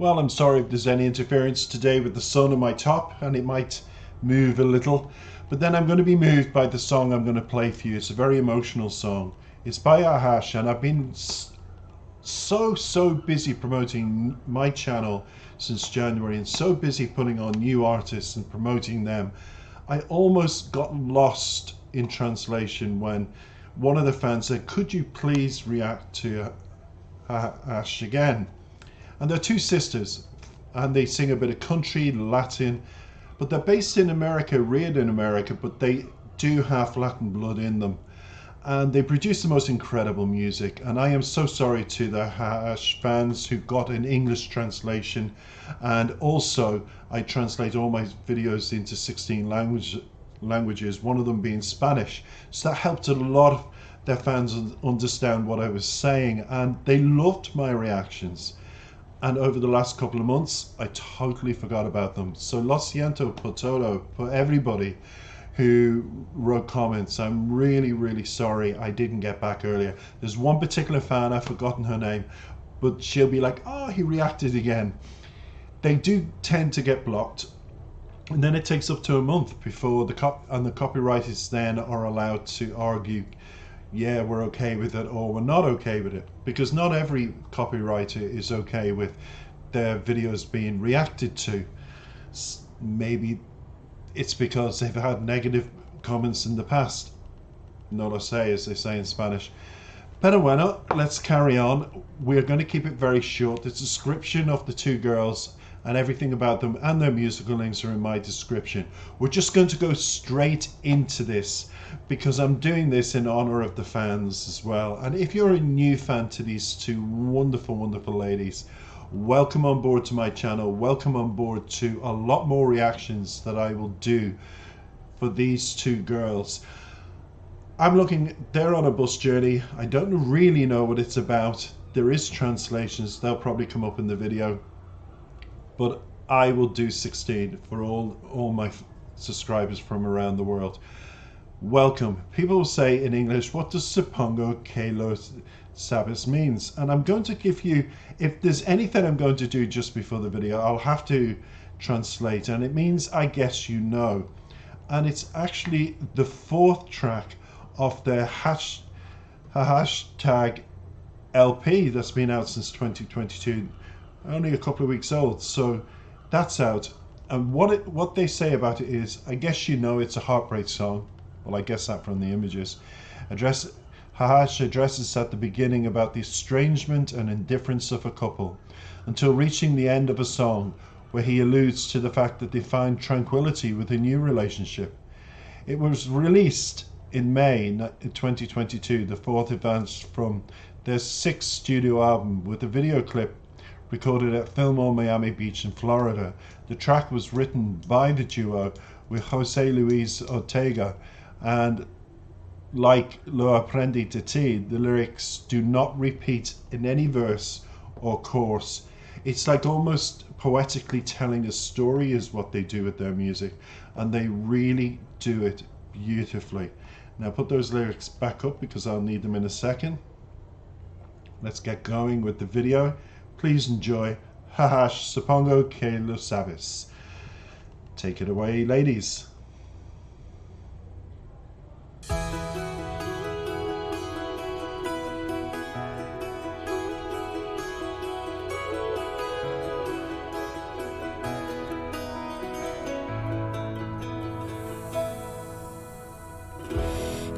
Well, I'm sorry if there's any interference today with the sun on my top, and it might move a little. But then I'm going to be moved by the song I'm going to play for you. It's a very emotional song. It's by Ahash, and I've been so busy promoting my channel since January, and so busy putting on new artists and promoting them. I almost got lost in translation when one of the fans said, could you please react to Ahash again? And they're two sisters, and they sing a bit of country, Latin, but they're based in America, reared in America, but they do have Latin blood in them. And they produce the most incredible music. And I am so sorry to the Ahash fans who got an English translation. And also, I translate all my videos into 16 languages, one of them being Spanish. So that helped a lot of their fans understand what I was saying. And they loved my reactions. And over the last couple of months, I totally forgot about them. So lo siento por todo, for everybody who wrote comments. I'm really sorry I didn't get back earlier. There's one particular fan, I've forgotten her name, but she'll be like, oh, he reacted again. They do tend to get blocked. And then it takes up to a month before the copywriters then are allowed to argue, yeah, we're okay with it, or we're not okay with it, because not every copywriter is okay with their videos being reacted to. Maybe it's because they've had negative comments in the past. No lo sé, as they say in Spanish. Pero bueno, let's carry on. We're going to keep it very short. The description of the two girls and everything about them and their musical links are in my description. We're just going to go straight into this because I'm doing this in honor of the fans as well. And if you're a new fan to these two wonderful ladies, welcome on board to my channel. Welcome on board to a lot more reactions that I will do for these two girls. I'm looking, they're on a bus journey. I don't really know what it's about. There is translations, they'll probably come up in the video, but I will do 16 for all my subscribers from around the world. Welcome. People will say in English, what does Supongo que lo sabes means? And I'm going to give you, if there's anything I'm going to do just before the video, I'll have to translate, and it means I guess you know. And it's actually the fourth track of their hashtag LP that's been out since 2022, only a couple of weeks old, so that's out. And what they say about it is, I guess you know it's a heartbreak song. Well, I guess that from the images. Ahash addresses at the beginning about the estrangement and indifference of a couple, until reaching the end of a song where he alludes to the fact that they find tranquility with a new relationship. It was released in May 2022, the fourth advance from their sixth studio album, with a video clip recorded at Fillmore Miami Beach in Florida. The track was written by the duo with Jose Luis Ortega, and like Lo Aprendi de Ti, the lyrics do not repeat in any verse or chorus. It's like almost poetically telling a story is what they do with their music, and they really do it beautifully. Now put those lyrics back up because I'll need them in a second. Let's get going with the video. Please enjoy Ahash, Supongo que lo sabes. Take it away, ladies.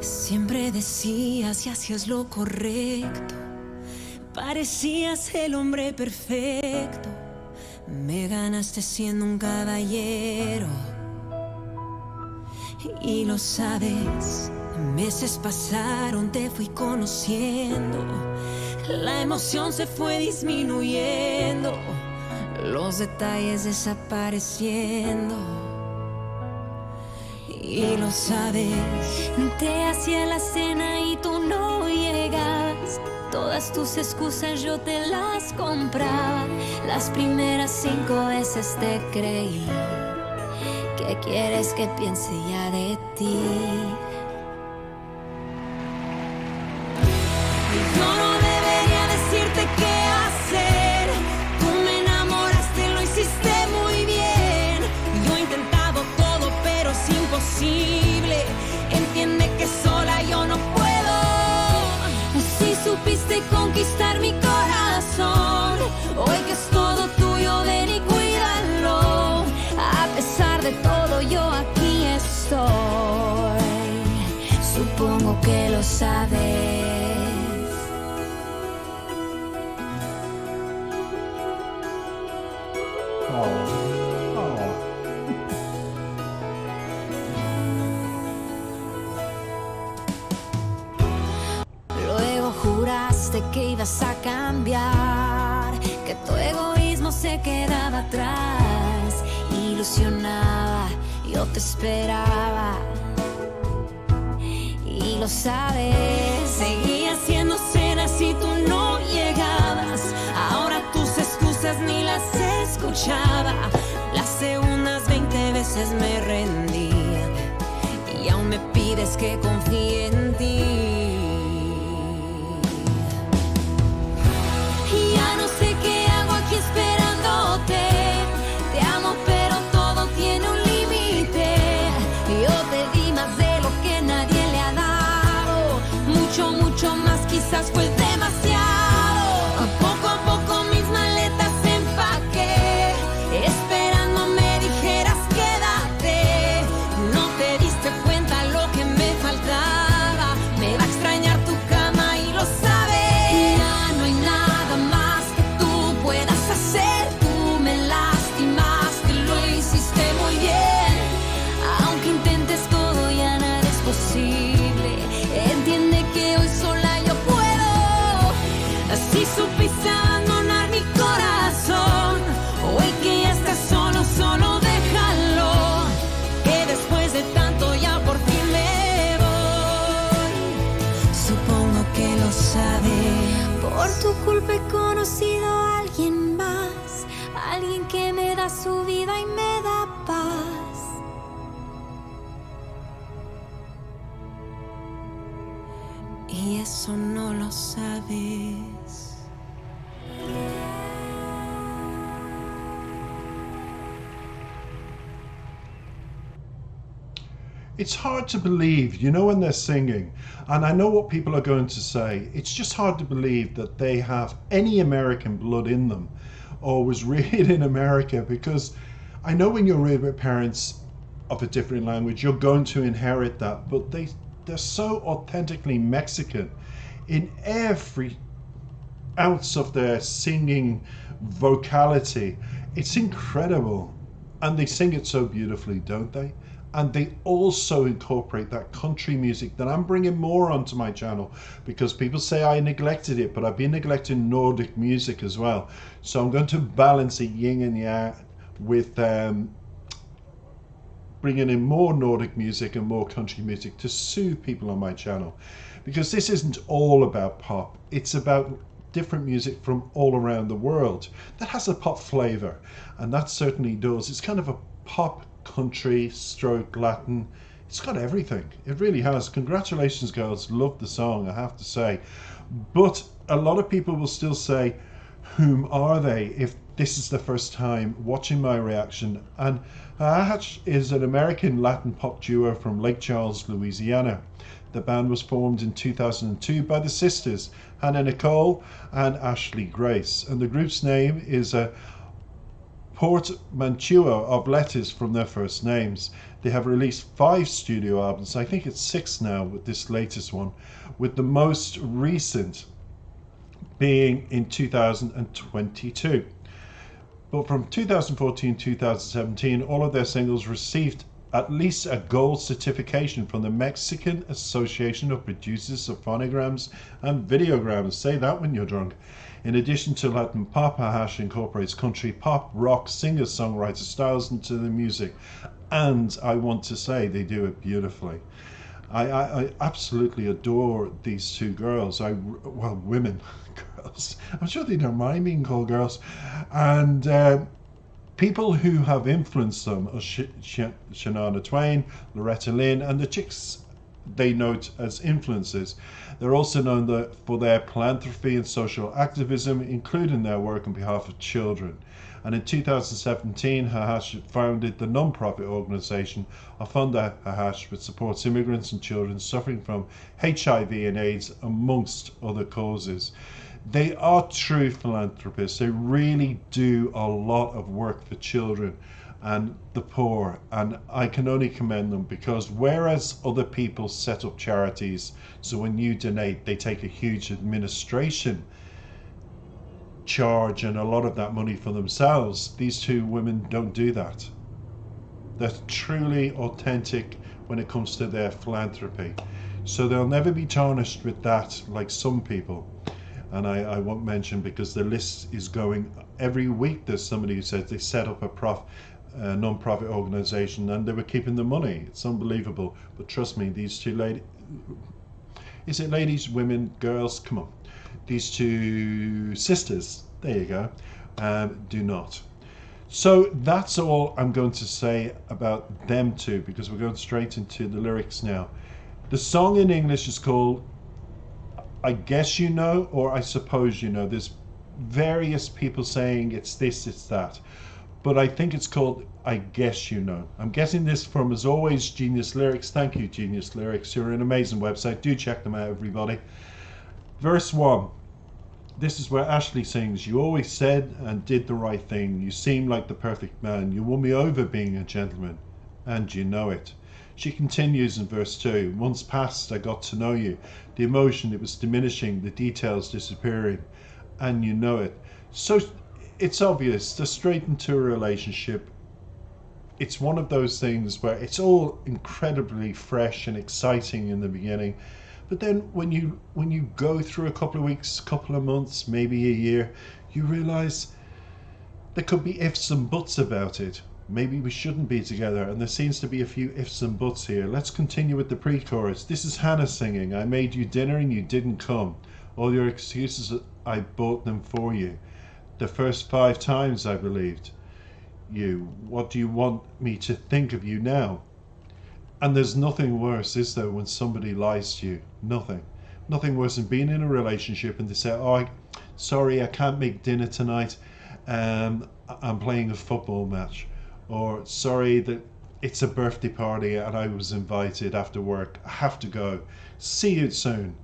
Siempre decías y hacías lo correcto, parecías el hombre perfecto, me ganaste siendo un caballero. Y lo sabes, meses pasaron, te fui conociendo, la emoción se fue disminuyendo, los detalles desapareciendo. Y lo sabes, te hacía la cena y tú no llegas. Todas tus excusas yo te las compraba. Las primeras 5 veces te creí. ¿Qué quieres que piense ya de ti? Yo no debería decirte qué hacer. Tú me enamoras conquistar mi corazón. Hoy que es todo tuyo, ven y cuídalo. A pesar de todo, yo aquí estoy. Supongo que lo sabes. Luego juraste que ibas a cambiar, que tu egoísmo se quedaba atrás. Ilusionaba, yo te esperaba. Y lo sabes, seguía haciendo cenas y tú no llegabas. Ahora tus excusas ni las escuchaba. Las segundas 20 veces me rendía y aún me pides que confíe en ti. Y ya no sé qué hago aquí esperándote. Te amo pero todo tiene un límite. Yo te di más de lo que nadie le ha dado. Mucho más, quizás fue demasiado. Poco a poco mis maletas empaqué, esperando me dijeras quédate. No te diste cuenta lo que me faltaba. Me va a extrañar tu cama y lo sabes. Ya no hay nada más que tú puedas hacer. Tú me lastimaste, lo hiciste muy bien. Aunque intentes todo, ya nada es posible. Entiende que hoy sola yo puedo. Así supiste abandonar mi corazón. Hoy que ya estás solo déjalo. Que después de tanto ya por fin me voy. Supongo que lo sabes. Por tu culpa he conocido a alguien más. Alguien que me da su vida y me da paz. Y eso no lo sabes. It's hard to believe, you know, when they're singing, and I know what people are going to say. It's just hard to believe that they have any American blood in them or was reared in America, because I know when you're reared with parents of a different language, you're going to inherit that, but they're so authentically Mexican in every ounce of their singing vocality. It's incredible, and they sing it so beautifully, don't they? And they also incorporate that country music that I'm bringing more onto my channel, because people say I neglected it, but I've been neglecting Nordic music as well. So I'm going to balance it yin and yang with bringing in more Nordic music and more country music to soothe people on my channel, because this isn't all about pop. It's about different music from all around the world that has a pop flavor, and that certainly does. It's kind of a pop country stroke Latin. It's got everything. It really has. Congratulations, girls. Love the song, I have to say. But a lot of people will still say, whom are they, if this is the first time watching my reaction. And Hatch is an American Latin pop duo from Lake Charles, Louisiana. The band was formed in 2002 by the sisters Hannah Nicole and Ashley Grace, and the group's name is a portmanteau of letters from their first names. They have released 5 studio albums. I think it's 6 now with this latest one, with the most recent being in 2022. But from 2014-2017, all of their singles received at least a gold certification from the Mexican Association of Producers of Phonograms and Videograms. Say that when you're drunk. In addition to Latin pop, Hash incorporates country, pop, rock, singer-songwriter styles into the music. And I want to say they do it beautifully. I absolutely adore these two girls. Well, women, girls. I'm sure they don't mind being called girls. And people who have influenced them are Shania Twain, Loretta Lynn, and the chicks they note as influences. They're also known for their philanthropy and social activism, including their work on behalf of children. And in 2017, Hahash founded the non-profit organization Afunda Hahash, which supports immigrants and children suffering from HIV and AIDS, amongst other causes. They are true philanthropists. They really do a lot of work for children and the poor, and I can only commend them, because whereas other people set up charities, so when you donate they take a huge administration charge and a lot of that money for themselves, these two women don't do that. They're truly authentic when it comes to their philanthropy, so they'll never be tarnished with that like some people. And I won't mention, because the list is going every week. There's somebody who says they set up a non-profit organization and they were keeping the money. It's unbelievable. But trust me, these two ladies, is it ladies, women, girls, come on, these two sisters, there you go, do not. So that's all I'm going to say about them two, because we're going straight into the lyrics now. The song in English is called I Guess You Know, or I Suppose You Know. There's various people saying it's this, it's that, but I think it's called I Guess You Know. I'm guessing this from, as always, Genius Lyrics. Thank you, Genius Lyrics. You're an amazing website. Do check them out, everybody. Verse 1. This is where Ashley sings, "You always said and did the right thing. You seem like the perfect man. You won me over being a gentleman, and you know it." She continues in verse 2. "Months passed, I got to know you. The emotion, it was diminishing, the details disappearing, and you know it." So it's obvious, they're straight into a relationship. It's one of those things where it's all incredibly fresh and exciting in the beginning, but then when you go through a couple of weeks, couple of months, maybe a year, you realize there could be ifs and buts about it. Maybe we shouldn't be together, and there seems to be a few ifs and buts here. Let's continue with the pre-chorus. This is Hannah singing. "I made you dinner and you didn't come. All your excuses, I bought them for you. The first 5 times I believed you. What do you want me to think of you now?" And there's nothing worse, is there, when somebody lies to you? Nothing worse than being in a relationship and they say, "Oh, sorry, I can't make dinner tonight. I'm playing a football match." Or, "Sorry, that it's a birthday party and I was invited after work. I have to go. See you soon."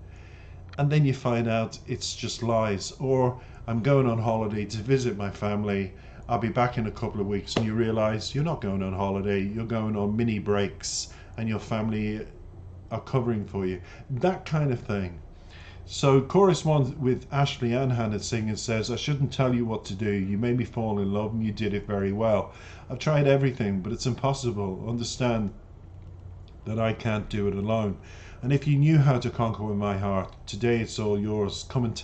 And then you find out it's just lies. Or, "I'm going on holiday to visit my family. I'll be back in a couple of weeks," and you realize you're not going on holiday. You're going on mini breaks and your family are covering for you. That kind of thing. So chorus 1 with Ashley and Hannah singing says, "I shouldn't tell you what to do. You made me fall in love and you did it very well. I've tried everything, but it's impossible. Understand that I can't do it alone. And if you knew how to conquer my heart, today it's all yours. Come and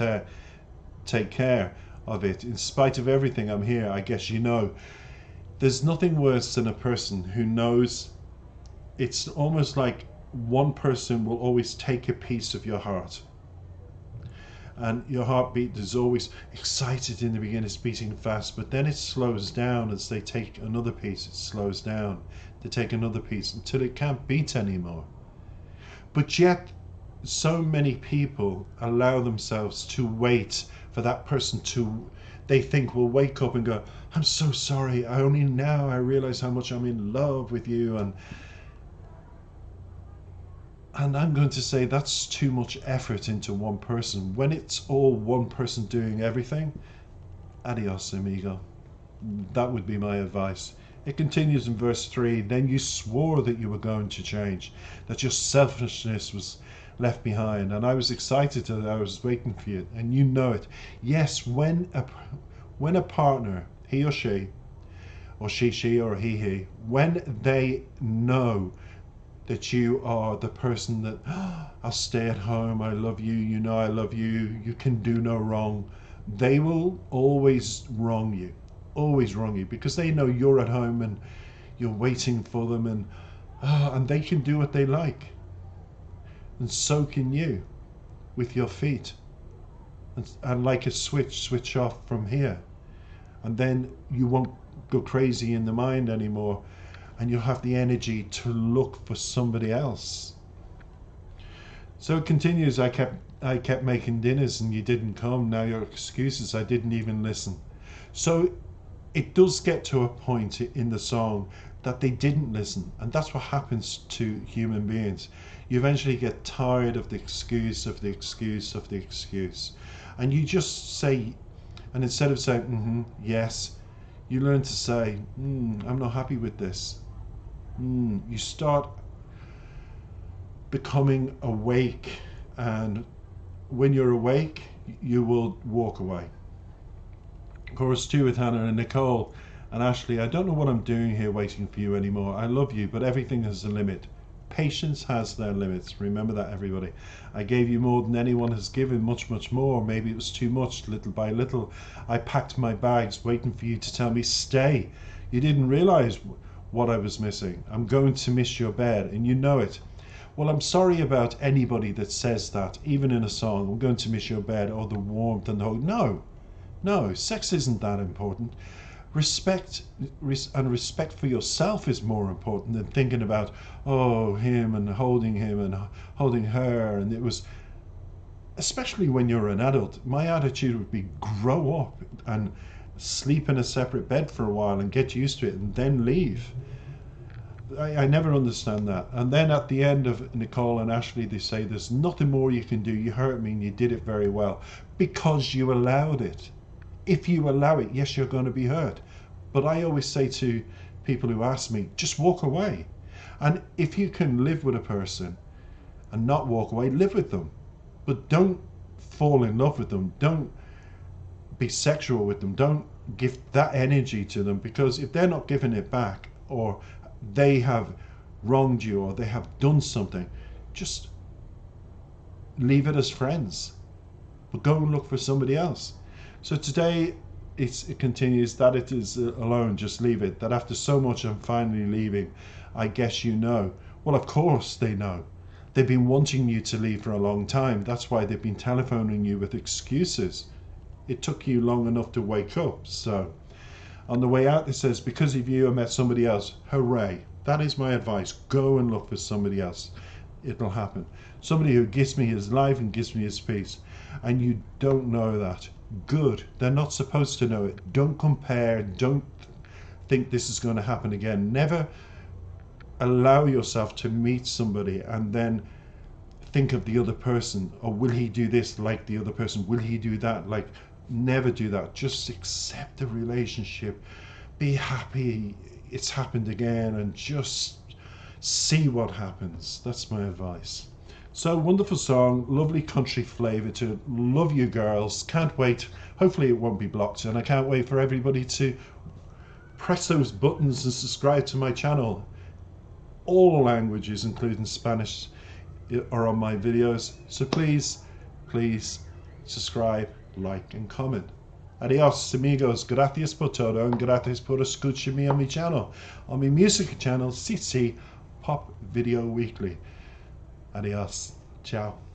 take care of it. In spite of everything, I'm here. I guess you know." There's nothing worse than a person who knows. It's almost like one person will always take a piece of your heart. And your heartbeat is always excited in the beginning, it's beating fast, but then it slows down as they take another piece. It slows down. They take another piece until it can't beat anymore. But yet, so many people allow themselves to wait for that person to, they think, will wake up and go, "I'm so sorry. Only now I realize how much I'm in love with you." And I'm going to say that's too much effort into one person. When it's all one person doing everything, adios, amigo. That would be my advice. It continues in verse 3. "Then you swore that you were going to change, that your selfishness was left behind, and I was excited that I was waiting for you, and you know it." Yes, when a partner, he or she or he, when they know that you are the person that, "I'll stay at home, I love you, you know I love you, you can do no wrong," they will always wrong you, because they know you're at home and you're waiting for them, and they can do what they like. And so can you with your feet. And like a switch off from here. And then you won't go crazy in the mind anymore. And you'll have the energy to look for somebody else. So it continues, I kept making dinners and you didn't come. Now your excuses, I didn't even listen. So it does get to a point in the song that they didn't listen, and that's what happens to human beings. You eventually get tired of the excuse of the excuse of the excuse, and you just say, and instead of saying yes, you learn to say, I'm not happy with this. You start becoming awake, and when you're awake, you will walk away. Chorus 2 with Hannah and Nicole and Ashley. I don't know what I'm doing here waiting for you anymore. I love you, but everything has a limit. Patience has their limits. Remember that, everybody. I gave you more than anyone has given, much, much more. Maybe it was too much, little by little. I packed my bags waiting for you to tell me, stay. You didn't realize what I was missing. I'm going to miss your bed, and you know it. Well, I'm sorry about anybody that says that, even in a song. I'm going to miss your bed, or the warmth and the hug. No, sex isn't that important. Respect for yourself is more important than thinking about, him and holding her. And it was, especially when you're an adult, my attitude would be grow up and sleep in a separate bed for a while and get used to it and then leave. I never understand that. And then at the end of Nicole and Ashley, they say, there's nothing more you can do. You hurt me and you did it very well because you allowed it. If you allow it, yes, you're going to be hurt. But I always say to people who ask me, just walk away. And if you can live with a person and not walk away, live with them. But don't fall in love with them. Don't be sexual with them. Don't give that energy to them, because if they're not giving it back, or they have wronged you, or they have done something, just leave it as friends. But go and look for somebody else. So today it continues that it is alone, just leave it. That after so much I'm finally leaving. I guess you know. Well, of course they know. They've been wanting you to leave for a long time. That's why they've been telephoning you with excuses. It took you long enough to wake up. So on the way out it says, because of you I met somebody else. Hooray. That is my advice. Go and look for somebody else. It'll happen. Somebody who gives me his life and gives me his peace. And you don't know that. Good. They're not supposed to know it. Don't compare. Don't think this is going to happen again. Never allow yourself to meet somebody and then think of the other person. Or will he do this like the other person? Will he do that? Like, never do that. Just accept the relationship. Be happy it's happened again, and just see what happens. That's my advice. So, wonderful song, lovely country flavour to it. Love you girls. Can't wait. Hopefully it won't be blocked, and I can't wait for everybody to press those buttons and subscribe to my channel. All languages, including Spanish, are on my videos. So please subscribe, like and comment. Adios amigos, gracias por todo, and gracias por escucharme on my channel. On my music channel, CC Pop Video Weekly. Adios. Ciao.